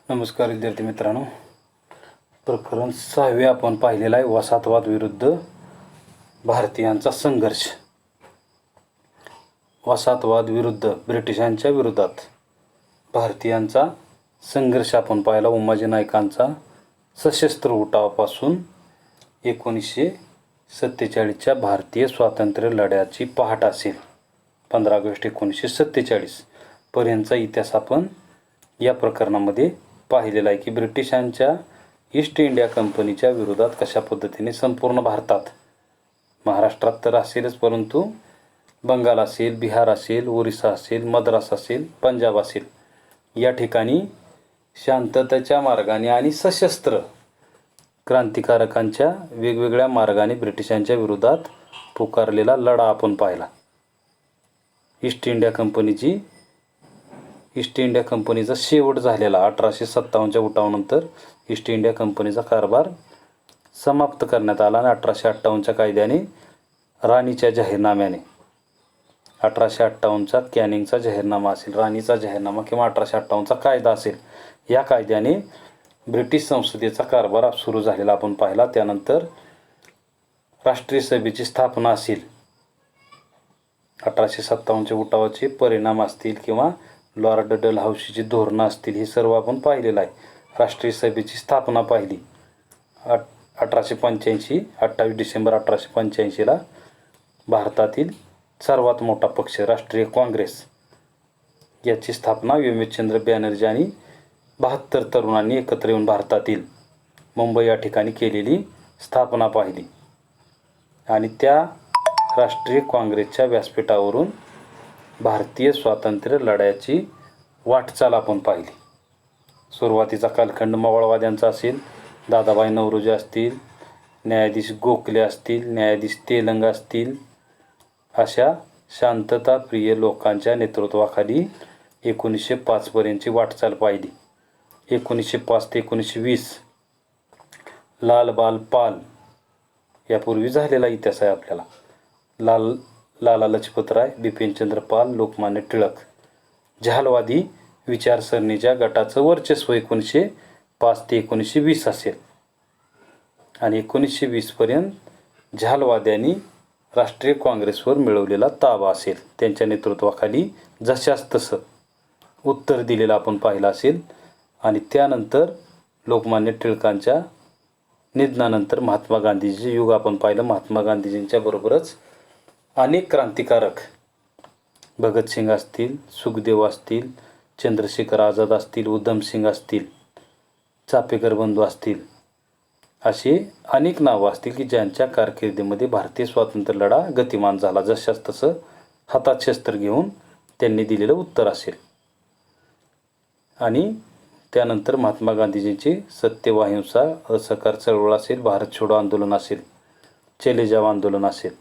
नमस्कार विद्यार्थी मित्रांनो, प्रकरण 6 आपण पाहिलेलं आहे. वसाहतवाद विरुद्ध भारतीयांचा संघर्ष. वसाहतवाद विरुद्ध ब्रिटिशांच्या विरोधात भारतीयांचा संघर्ष आपण पाहिला. उमाजी नायकांचा सशस्त्र उठावापासून 1947च्या भारतीय स्वातंत्र्य लढ्याची पहाट असेल 15 ऑगस्ट 1947 पर्यंतचा इतिहास आपण या प्रकरणामध्ये पाहिलेला आहे की ब्रिटिशांच्या ईस्ट इंडिया कंपनीच्या विरोधात कशा पद्धतीने संपूर्ण भारतात, महाराष्ट्रात तर असेलच परंतु बंगाल असेल, बिहार असेल, ओरिसा असेल, मद्रास असेल, पंजाब असेल, या ठिकाणी शांततेच्या मार्गाने आणि सशस्त्र क्रांतिकारकांच्या वेगवेगळ्या मार्गाने ब्रिटिशांच्या विरोधात पुकारलेला लढा आपण पाहिला. ईस्ट इंडिया कंपनीचा शेवट झालेला 1857च्या उठावानंतर ईस्ट इंडिया कंपनीचा कारभार समाप्त करण्यात आला आणि 1858च्या कायद्याने राणीच्या जाहीरनाम्याने 1858चा कॅनिंगचा जाहीरनामा असेल, राणीचा जाहीरनामा किंवा 1858चा कायदा असेल, या कायद्याने ब्रिटिश संसदेचा कारभार सुरू झालेला आपण पाहिला. त्यानंतर राष्ट्रीय सभेची स्थापना असेल, 1857च्या उठावाचे परिणाम असतील किंवा लॉर्ड डलहौसीची धोरणं असतील, हे सर्व आपण पाहिलेलं आहे. राष्ट्रीय सभेची स्थापना पाहिली 1885, 28 डिसेंबर 1885ला भारतातील सर्वात मोठा पक्ष राष्ट्रीय काँग्रेस याची स्थापना व्योमचंद्र बॅनर्जी आणि 72 तरुणांनी एकत्र येऊन भारतातील मुंबई या ठिकाणी केलेली स्थापना पाहिली आणि त्या राष्ट्रीय काँग्रेसच्या व्यासपीठावरून भारतीय स्वातंत्र्य लढ्याची वाटचाल आपण पाहिली. सुरुवातीचा कालखंड मवाळवाद्यांचा असेल, दादाभाई नौरोजी असतील, न्यायाधीश गोखले असतील, न्यायाधीश तेलंग असतील, अशा शांतताप्रिय लोकांच्या नेतृत्वाखाली 1905 पर्यंतची वाटचाल पाहिली. 1905 ते 1920 लाल बाल पाल यापूर्वी झालेला इतिहास आहे आपल्याला. लाला लजपतराय, बिपिनचंद्र पाल, लोकमान्य टिळक, जहालवादी विचारसरणीच्या गटाचं वर्चस्व 1905 ते 1920 असेल आणि 1920 पर्यंत जहालवाद्यांनी राष्ट्रीय काँग्रेसवर मिळवलेला ताबा असेल. त्यांच्या नेतृत्वाखाली जशास तसं उत्तर दिलेलं आपण पाहिलं असेल आणि त्यानंतर लोकमान्य टिळकांच्या निधनानंतर महात्मा गांधीजीचे युग आपण पाहिलं. महात्मा गांधीजींच्या बरोबरच अनेक क्रांतिकारक, भगतसिंग असतील, सुखदेव असतील, चंद्रशेखर आझाद असतील, उधमसिंग असतील, चापेकर बंधू असतील, असे अनेक नावं असतील की ज्यांच्या कारकिर्दीमध्ये भारतीय स्वातंत्र्य लढा गतिमान झाला. जशास तसं हातात शस्त्र घेऊन त्यांनी दिलेलं उत्तर असेल. आणि त्यानंतर महात्मा गांधीजींची सत्य व अहिंसा असहकार चळवळ असेल, भारत छोडो आंदोलन असेल, चले जाव आंदोलन असेल,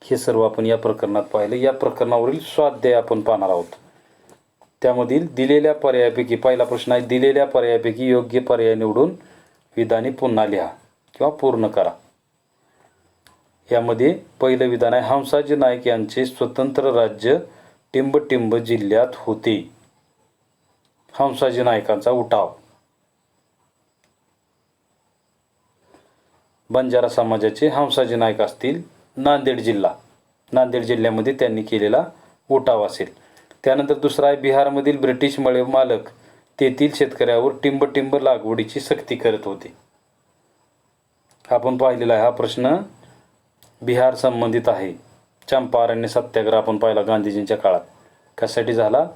हे सर्व आपण या प्रकरणात पाहिलं. या प्रकरणावरील स्वाध्याय आपण पाहणार आहोत. त्यामधील दिलेल्या पर्यायापैकी पहिला प्रश्न आहे, दिलेल्या पर्यायापैकी योग्य पर्याय निवडून विधाने पुन्हा लिहा किंवा पूर्ण करा. यामध्ये पहिलं विधान आहे, हंसाजी नाईक यांचे स्वतंत्र राज्य टिंबटिंब जिल्ह्यात होते. हंसाजी नाईकांचा उठाव. बंजारा समाजाचे हंसाजी नाईक असतील, नांदेड जिल्ह्यामध्ये त्यांनी केलेला उठाव असेल. त्यानंतर दुसरा आहे, बिहारमधील ब्रिटिश मळे मालक तेथील शेतकऱ्यावर टिंबटिंब लागवडीची सक्ती करत होते. आपण पाहिलेला आहे हा प्रश्न बिहार संबंधित आहे. चंपारण्य सत्याग्रह आपण पाहिला गांधीजींच्या काळात. कशासाठी झाला?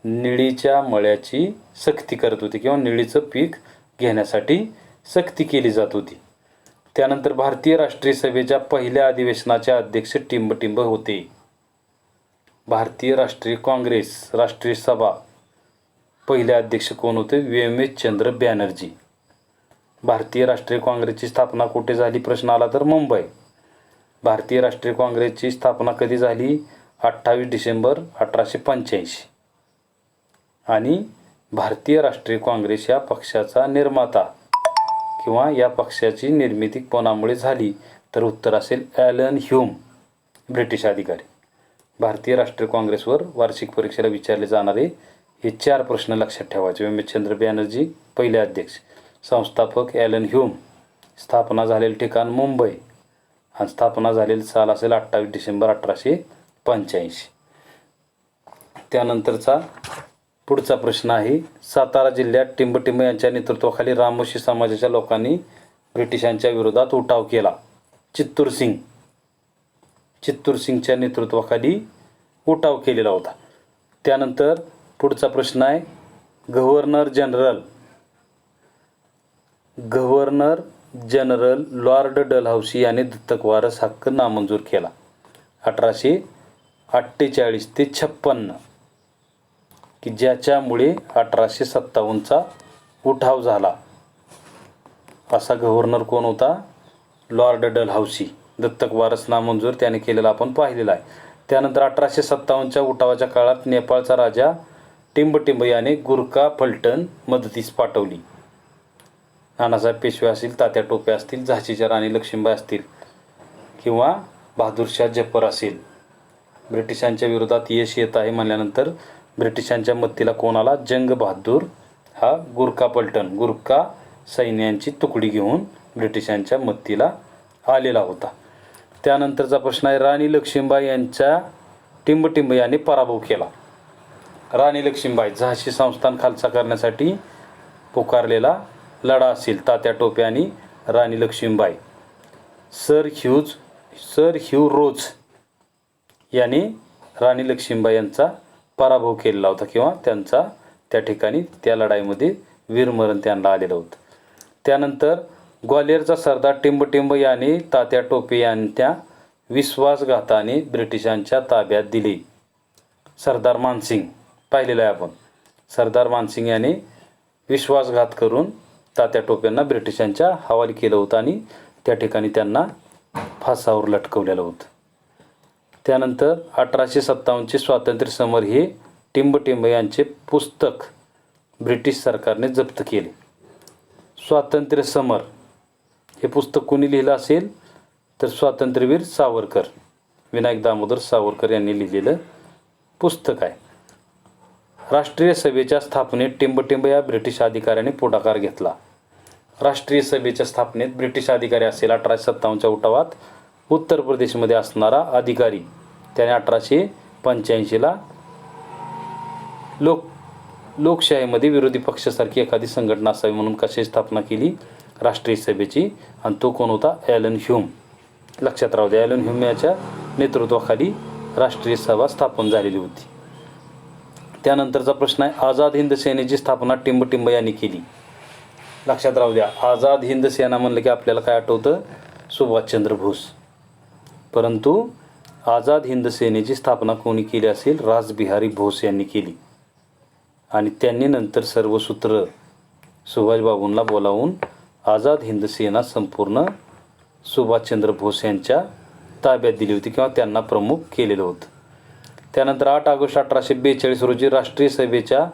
निळीच्या मळ्याची सक्ती करत होती किंवा निळीचं पीक घेण्यासाठी सक्ती केली जात होती. त्यानंतर भारतीय राष्ट्रीय सभेच्या पहिल्या अधिवेशनाचे अध्यक्ष टिंबटिंब होते. भारतीय राष्ट्रीय काँग्रेस राष्ट्रीय सभा पहिले अध्यक्ष कोण होते? व्योमचंद्र बॅनर्जी. भारतीय राष्ट्रीय काँग्रेसची स्थापना कुठे झाली प्रश्न आला तर मुंबई. भारतीय राष्ट्रीय काँग्रेसची स्थापना कधी झाली? 28 डिसेंबर 1885. आणि भारतीय राष्ट्रीय काँग्रेस या पक्षाचा निर्माता किंवा या पक्षाची निर्मिती कोणामुळे झाली तर उत्तर असेल ॲलन ह्यूम, ब्रिटिश अधिकारी. भारतीय राष्ट्रीय काँग्रेसवर वार्षिक परीक्षेला विचारले जाणारे हे 4 प्रश्न लक्षात ठेवायचे. व्योमचंद्र बॅनर्जी पहिले अध्यक्ष, संस्थापक ॲलन ह्यूम, स्थापना झालेले ठिकाण मुंबई आणि स्थापना झालेली साल असेल 28 डिसेंबर 1885. त्यानंतरचा पुढचा प्रश्न आहे, सातारा जिल्ह्यात टिंबटिंब यांच्या नेतृत्वाखाली रामोशी समाजाच्या लोकांनी ब्रिटिशांच्या विरोधात उठाव केला. चित्तूर सिंगच्या नेतृत्वाखाली उठाव केलेला होता. त्यानंतर पुढचा प्रश्न आहे, गव्हर्नर जनरल लॉर्ड डलहौसी यांनी दत्तक वारस हक्क नामंजूर केला 1848 ते 56, की ज्याच्यामुळे 1857चा उठाव झाला. असा गव्हर्नर कोण होता? Lord Dalhousie. दत्तक वारस नामंजूर त्याने केलेला आपण पाहिलेला आहे. त्यानंतर 1857च्या उठावाच्या काळात नेपाळचा राजा टिंबटिंब याने गुरखा फलटण मदतीस पाठवली. नानासाहेब पेशवे असतील, तात्या टोपे असतील, झाशीच्या राणी लक्ष्मीबाई असतील किंवा बहादूरशाह जफर असेल. ब्रिटिशांच्या विरोधात यश येत आहे म्हणल्यानंतर ब्रिटिशांच्या मदतीला कोण आला? जंग बहादूर हा गुरखा सैन्यांची तुकडी घेऊन ब्रिटिशांच्या मदतीला आलेला होता. त्यानंतरचा प्रश्न आहे, राणी लक्ष्मीबाई यांचा टिंबटिंब याने पराभव केला. राणी लक्ष्मीबाई झाशी संस्थान खालसा करण्यासाठी पुकारलेला लढा असेल. तात्या टोपे आणि राणी लक्ष्मीबाई. सर ह्यू रोज यांनी राणी लक्ष्मीबाई यांचा पराभव केलेला होता किंवा त्यांचा त्या ठिकाणी त्या लढाईमध्ये वीरमरण त्यांना आलेलं होतं. त्यानंतर ग्वाल्हेरचा सरदार टिंबटिंब याने तात्या टोपे यांच्या विश्वासघाताने ब्रिटिशांच्या ताब्यात दिले. सरदार मानसिंग पाहिलेलं आहे आपण. सरदार मानसिंग याने विश्वासघात करून तात्या टोपेंना ब्रिटिशांच्या हवाली केलं होतं आणि त्या ठिकाणी त्यांना फासावर लटकवलेलं होतं. त्यानंतर 1857चे स्वातंत्र्य समर हे टिंबटिंब यांचे पुस्तक ब्रिटिश सरकारने जप्त केले. स्वातंत्र्य समर हे पुस्तक कोणी लिहिलं असेल तर स्वातंत्र्यवीर सावरकर, विनायक दामोदर सावरकर यांनी लिहिलेलं पुस्तक आहे. राष्ट्रीय सभेच्या स्थापनेत टिंबटिंब या ब्रिटिश अधिकाऱ्याने पुढाकार घेतला. राष्ट्रीय सभेच्या स्थापनेत ब्रिटिश अधिकारी असेल 1857च्या उठावात उत्तर प्रदेशमध्ये असणारा अधिकारी, त्याने 1885ला लोकशाहीमध्ये विरोधी पक्षासारखी एखादी संघटना असावी म्हणून कशी स्थापना केली? राष्ट्रीय सभेची. आणि तो कोण होता? Allan Hume. लक्षात राहू द्या, ॲलन ह्यूम याच्या नेतृत्वाखाली राष्ट्रीय सभा स्थापन झालेली होती. त्यानंतरचा प्रश्न आहे, आझाद हिंद सेनेची स्थापना टिंबटिंब यांनी केली. लक्षात राहू द्या, आझाद हिंद सेना म्हणलं की आपल्याला काय आठवतं? सुभाषचंद्र बोस. परंतु आझाद हिंद सेनेची स्थापना कोणी केली असेल? रासबिहारी बोस यांनी केली. आणि त्यांनी नंतर सर्व सूत्र सुभाषबाबूंना बोलावून आझाद हिंद सेना संपूर्ण सुभाषचंद्र बोस यांच्या ताब्यात दिली होती किंवा त्यांना प्रमुख केलेलं होतं. त्यानंतर 8 ऑगस्ट 1842 रोजी राष्ट्रीय सभेच्या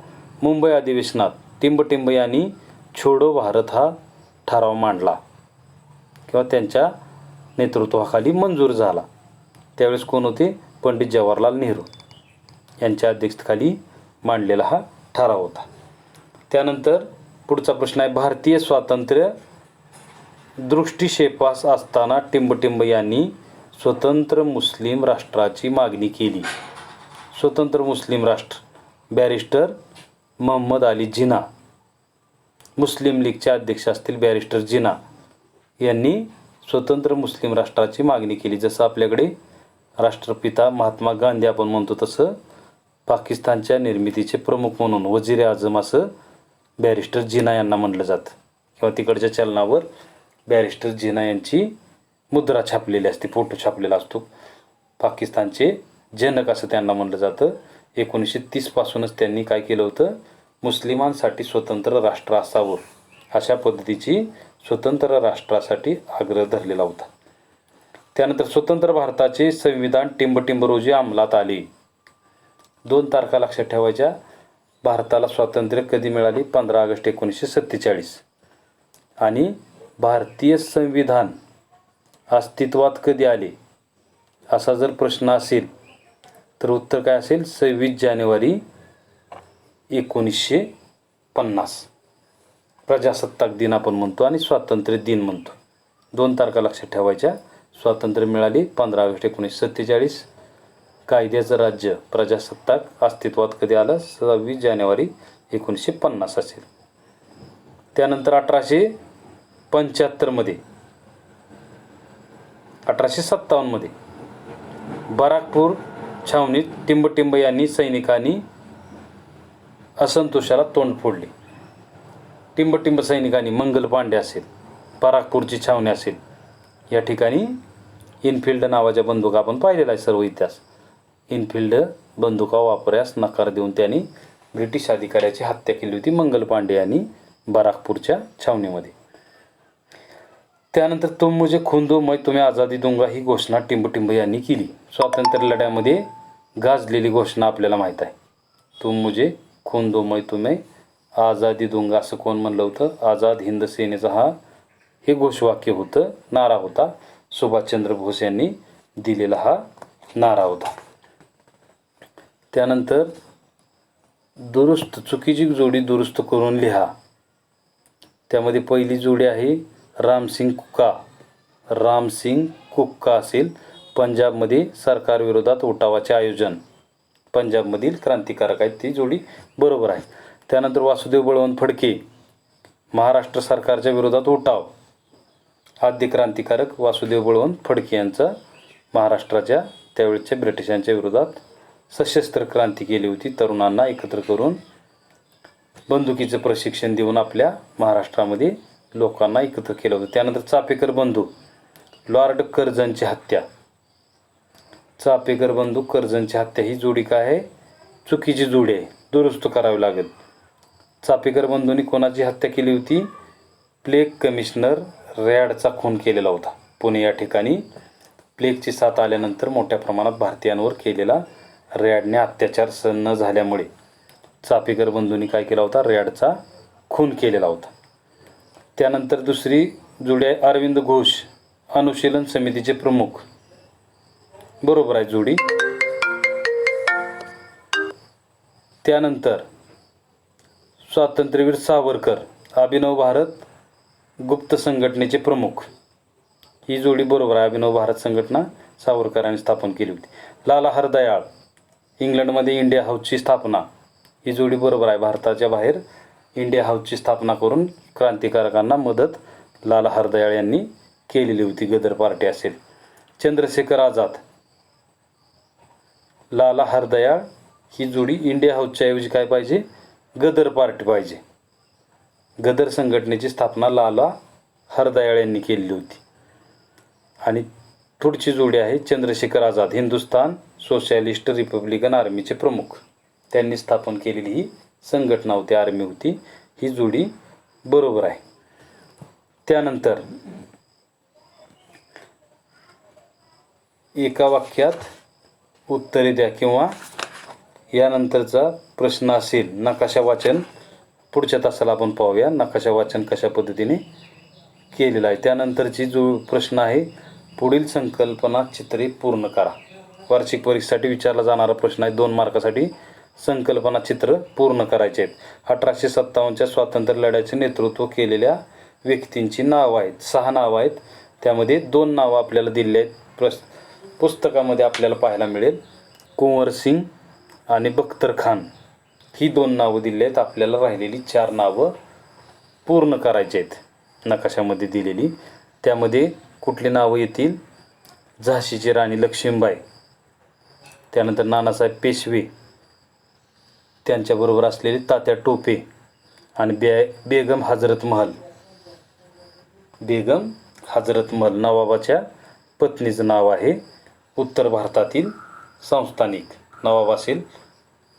मुंबई अधिवेशनात टिंबटिंब यांनी छोडो भारत हा ठराव मांडला किंवा त्यांच्या नेतृत्वाखाली मंजूर झाला. त्यावेळेस कोण होते? पंडित जवाहरलाल नेहरू यांच्या अध्यक्षतेखाली मांडलेला हा ठराव होता. त्यानंतर पुढचा प्रश्न आहे, भारतीय स्वातंत्र्य दृष्टिक्षेपास असताना टिंबटिंब यांनी स्वतंत्र मुस्लिम राष्ट्राची मागणी केली. स्वतंत्र मुस्लिम राष्ट्र. बॅरिस्टर मोहम्मद अली जिना, मुस्लिम लीगचे अध्यक्ष असतील बॅरिस्टर जिना, यांनी स्वतंत्र मुस्लिम राष्ट्राची मागणी केली. जसं आपल्याकडे राष्ट्रपिता महात्मा गांधी आपण म्हणतो, तसं पाकिस्तानच्या निर्मितीचे प्रमुख म्हणून वजीर आझम असं बॅरिस्टर जिना यांना म्हणलं जातं किंवा तिकडच्या चलनावर बॅरिस्टर जिना यांची मुद्रा छापलेली असते, फोटो छापलेला असतो. पाकिस्तानचे जनक असं त्यांना म्हणलं जातं. 1930 पासूनच त्यांनी काय केलं होतं? मुस्लिमांसाठी स्वतंत्र राष्ट्र असावं अशा पद्धतीची स्वतंत्र राष्ट्रासाठी आग्रह धरलेला होता. त्यानंतर स्वतंत्र भारताचे संविधान टिंबटिंब रोजी अंमलात आले. 2 तारखा लक्षात ठेवायच्या. भारताला स्वातंत्र्य कधी मिळाली? 15 ऑगस्ट 1947. आणि भारतीय संविधान अस्तित्वात कधी आले असा जर प्रश्न असेल तर उत्तर काय असेल? 26 जानेवारी 1950. प्रजासत्ताक दिन आपण म्हणतो आणि स्वातंत्र्य दिन म्हणतो. 2 तारखा लक्षात ठेवायच्या. स्वातंत्र्य मिळाली 15 ऑगस्ट 1947. कायद्याचं राज्य प्रजासत्ताक अस्तित्वात कधी आलं? 26 जानेवारी 1950 असेल. त्यानंतर 1875 1857 बराकपूर छावणीत टिंबटिंब यांनी सैनिकांनी असंतोषाला तोंड फोडले. टिंबटिंब सैनिकांनी, मंगल पांडे असेल, बराकपूरची छावणी असेल, या ठिकाणी इनफिल्ड नावाच्या बंदुका आपण पाहिलेला आहे सर्व इतिहास. इनफिल्ड बंदुका वापरण्यास नकार देऊन त्यांनी ब्रिटिश अधिकाऱ्याची हत्या केली होती मंगल पांडे यांनी बराकपूरच्या छावणीमध्ये. त्यानंतर तुम मुझे खून दो मैं तुम्हें आझादी दूंगा ही घोषणा टिंबटिंब यांनी केली. स्वातंत्र्य लढ्यामध्ये गाजलेली घोषणा आपल्याला माहीत आहे. तुम मुझे खून दो मैं तुम्हें आझादी दूंगा असं कोण म्हणलं होतं? आझाद हिंद सेनेचा हे घोषवाक्य होतं, नारा होता. सुभाषचंद्र बोस यांनी दिलेला हा नारा होता. त्यानंतर चुकीची जोडी दुरुस्त करून लिहा. त्यामध्ये पहिली जोडी आहे रामसिंग कुक्का असेल. पंजाबमध्ये सरकारविरोधात उठावाचे आयोजन. पंजाबमधील क्रांतिकारक आहेत, ती जोडी बरोबर आहे. त्यानंतर वासुदेव बळवंत फडके, महाराष्ट्र सरकारच्या विरोधात उठाव. आद्य क्रांतिकारक वासुदेव बळवंत फडके यांचा महाराष्ट्राच्या त्यावेळच्या ब्रिटिशांच्या विरोधात सशस्त्र क्रांती केली होती. तरुणांना एकत्र करून बंदुकीचं प्रशिक्षण देऊन आपल्या महाराष्ट्रामध्ये लोकांना एकत्र केलं होतं. त्यानंतर चापेकर बंधू, लॉर्ड कर्झनची हत्या. चापेकर बंधू कर्झनची हत्या ही जोडी काय आहे? चुकीची जोडी आहे, दुरुस्त करावी लागेल. चापेकर बंधूंनी कोणाची हत्या केली होती? प्लेग कमिशनर रॅडचा खून केलेला होता. पुणे या ठिकाणी प्लेगची साथ आल्यानंतर मोठ्या प्रमाणात भारतीयांवर केलेला रॅडने अत्याचार सहन न झाल्यामुळे चापेकर बंधूंनी काय केला होता? रॅडचा खून केलेला होता. त्यानंतर दुसरी जोडी आहे अरविंद घोष, अनुशीलन समितीचे प्रमुख. बरोबर आहे जोडी. त्यानंतर स्वातंत्र्यवीर सावरकर, अभिनव भारत गुप्त संघटनेचे प्रमुख. ही जोडी बरोबर आहे. अभिनव भारत संघटना सावरकरांनी स्थापन केली होती. लाला हरदयाळ, इंग्लंडमध्ये इंडिया हाऊसची स्थापना. ही जोडी बरोबर आहे. भारताच्या बाहेर इंडिया हाऊसची स्थापना करून क्रांतिकारकांना मदत लाला हरदयाळ यांनी केलेली होती. गदर पार्टी असेल. चंद्रशेखर आझाद, लाला हरदयाळ, ही जोडी इंडिया हाऊसच्या ऐवजी काय पाहिजे? गदर पार्टी पाहिजे. गदर संघटनेची स्थापना लाला हरदयाळ यांनी केलेली होती. आणि पुढची जोडी आहे चंद्रशेखर आझाद, हिंदुस्थान सोशलिस्ट रिपब्लिकन आर्मीचे प्रमुख. त्यांनी स्थापन केलेली ही संघटना होती, आर्मी होती. ही जोडी बरोबर आहे. त्यानंतर एका वाक्यात उत्तरे द्या किंवा यानंतरचा प्रश्न असेल नकाशा वाचन. पुढच्या तासाला आपण पाहूया नकाशा वाचन कशा पद्धतीने केलेलं आहे. त्यानंतरची जो प्रश्न आहे, पुढील संकल्पना चित्रे पूर्ण करा. वार्षिक परीक्षेसाठी विचारला जाणारा प्रश्न आहे. 2 मार्कासाठी संकल्पना चित्र पूर्ण करायचे आहेत. 1857च्या स्वातंत्र्य लढ्याचे नेतृत्व केलेल्या व्यक्तींची नावं आहेत. 6 नावं आहेत. त्यामध्ये 2 नावं आपल्याला दिलेली आहेत. पुस्तकामध्ये आपल्याला पाहायला मिळेल. कुंवर सिंग आणि बख्तर खान ही 2 नावं दिली आहेत. आपल्याला राहिलेली 4 नावं पूर्ण करायची आहेत नकाशामध्ये दिलेली. त्यामध्ये कुठली नावं येतील? झाशीची राणी लक्ष्मीबाई, त्यानंतर नानासाहेब पेशवे, त्यांच्याबरोबर असलेले तात्या टोपे आणि बेगम हजरत महल. बेगम हजरत महल नवाबाच्या पत्नीचं नाव आहे. उत्तर भारतातील संस्थानिक नवाब असेल,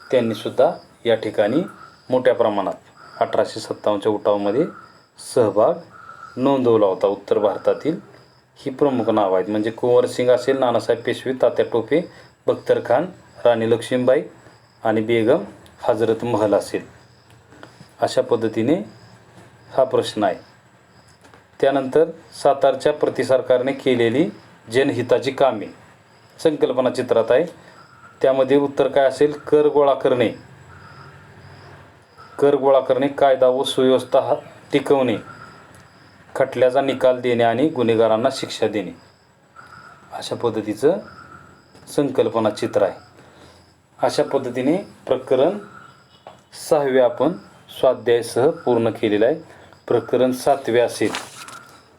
त्यांनीसुद्धा या ठिकाणी मोठ्या प्रमाणात 1857च्या उठावामध्ये सहभाग नोंदवला होता. उत्तर भारतातील ही प्रमुख नावं आहेत. म्हणजे कुंवर सिंग असेल, नानासाहेब पेशवे, तात्या टोपे, बख्तर खान, राणी लक्ष्मीबाई आणि बेगम हजरत महल असेल. अशा पद्धतीने हा प्रश्न आहे. त्यानंतर सातारच्या प्रतिसरकारने केलेली जनहिताची कामे संकल्पना चित्रात आहे. त्यामध्ये उत्तर काय असेल? कर गोळा करणे. कर गोळा करणे, कायदा व सुव्यवस्था टिकवणे, खटल्याचा निकाल देणे आणि गुन्हेगारांना शिक्षा देणे, अशा पद्धतीचं संकल्पना चित्र आहे. अशा पद्धतीने प्रकरण 6वे आपण स्वाध्यायासह पूर्ण केलेलं आहे. प्रकरण 7वे असेल.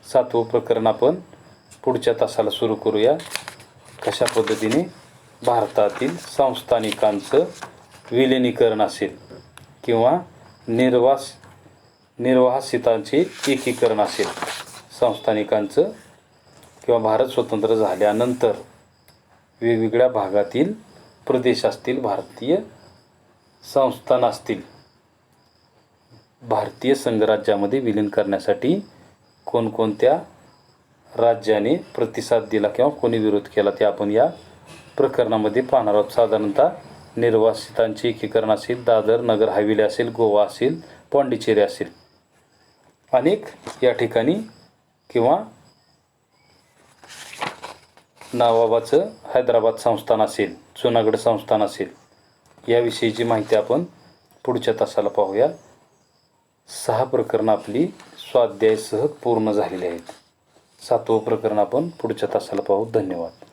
7वं प्रकरण आपण पुढच्या तासाला सुरू करूया. कशा पद्धतीने भारतातील संस्थानिकांचं विलिनीकरण असेल किंवा निर्वासितांचे एकीकरण असेल. संस्थानिकांचं किंवा भारत स्वतंत्र झाल्यानंतर वेगवेगळ्या भागातील प्रदेश असतील, भारतीय संस्थान असतील, भारतीय संघराज्यामध्ये विलीन करण्यासाठी कोणकोणत्या राज्याने प्रतिसाद दिला किंवा कोणी विरोध केला ते आपण या प्रकरणामध्ये पाहणार आहोत. साधारणतः निर्वासितांचे एकीकरण असेल, दादर नगर हवेली असेल, गोवा असेल, पाँडिचेरी असेल, अनेक या ठिकाणी किंवा नवाबाचं हैदराबाद संस्थान असेल, जुनागड संस्थान असेल, याविषयीची माहिती आपण पुढच्या तासाला पाहूया. 6 प्रकरणं आपली स्वाध्यायासह पूर्ण झालेली आहेत. 7वं प्रकरण आपण पुढच्या तासाला पाहू. धन्यवाद.